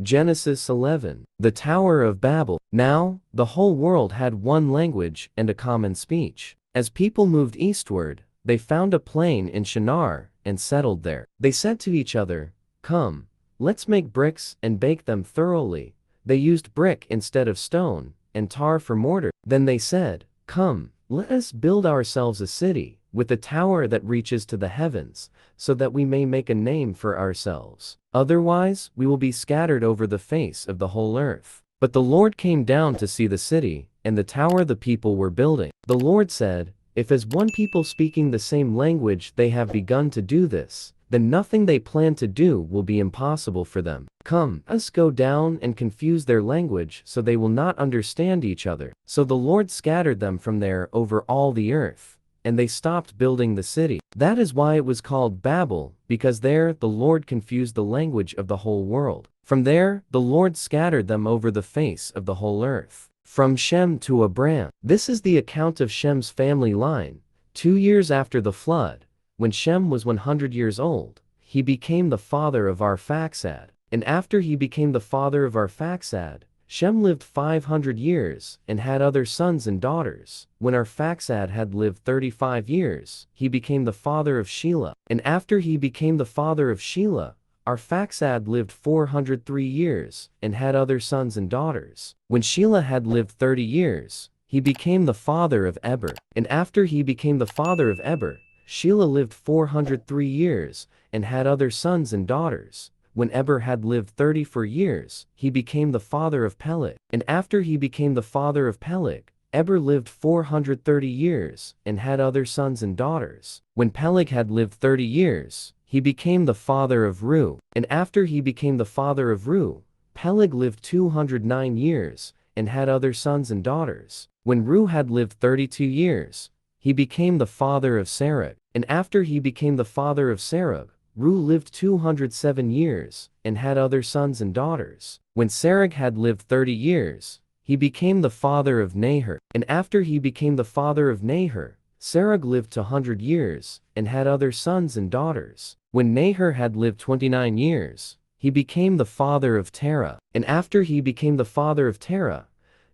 Genesis 11. The Tower of Babel. Now, the whole world had one language and a common speech. As people moved eastward, they found a plain in Shinar and settled there. They said to each other, "Come, let's make bricks and bake them thoroughly." They used brick instead of stone, and tar for mortar. Then they said, "Come, let us build ourselves a city, with a tower that reaches to the heavens, so that we may make a name for ourselves. Otherwise, we will be scattered over the face of the whole earth." But the Lord came down to see the city, and the tower the people were building. The Lord said, "If as one people speaking the same language they have begun to do this, then nothing they plan to do will be impossible for them. Come, let us go down and confuse their language so they will not understand each other." So the Lord scattered them from there over all the earth, and they stopped building the city. That is why it was called Babel, because there the Lord confused the language of the whole world. From there, the Lord scattered them over the face of the whole earth. From Shem to Abram. This is the account of Shem's family line. 2 years after the flood, when Shem was 100 years old, he became the father of Arphaxad. And after he became the father of Arphaxad, Shem lived 500 years and had other sons and daughters. When Arphaxad had lived 35 years, he became the father of Shelah. And after he became the father of Shelah, Arphaxad lived 403 years and had other sons and daughters. When Shelah had lived 30 years, he became the father of Eber. And after he became the father of Eber, Shelah lived 403 years and had other sons and daughters. When Eber had lived 34 years, he became the father of Peleg. And after he became the father of Peleg, Eber lived 430 years and had other sons and daughters. When Peleg had lived 30 years, he became the father of Reu. And after he became the father of Reu, Peleg lived 209 years and had other sons and daughters. When Reu had lived 32 years, he became the father of Serug. And after he became the father of Serug, Reu lived 207 years and had other sons and daughters. When Serug had lived 30 years, he became the father of Nahor. And after he became the father of Nahor, Serug lived 100 years and had other sons and daughters. When Nahor had lived 29 years, he became the father of Terah. And after he became the father of Terah,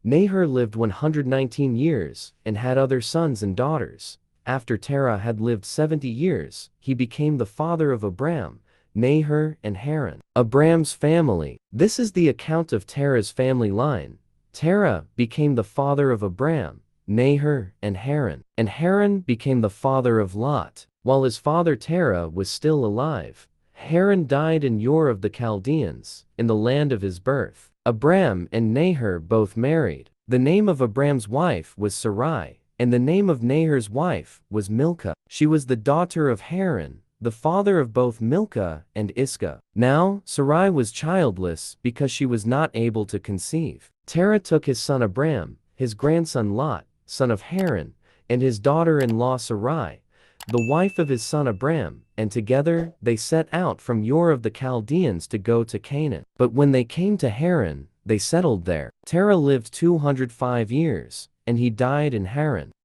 Nahor lived 119 years and had other sons and daughters. After Terah had lived 70 years, he became the father of Abram, Nahor, and Haran. Abram's family. This is the account of Terah's family line. Terah became the father of Abram, Nahor, and Haran. And Haran became the father of Lot. While his father Terah was still alive, Haran died in Ur of the Chaldeans, in the land of his birth. Abram and Nahor both married. The name of Abram's wife was Sarai, and the name of Nahor's wife was Milcah. She was the daughter of Haran, the father of both Milcah and Iscah. Now, Sarai was childless because she was not able to conceive. Terah took his son Abram, his grandson Lot, son of Haran, and his daughter-in-law Sarai, the wife of his son Abram, and together they set out from Ur of the Chaldeans to go to Canaan. But when they came to Haran, they settled there. Terah lived 205 years, and he died in Haran.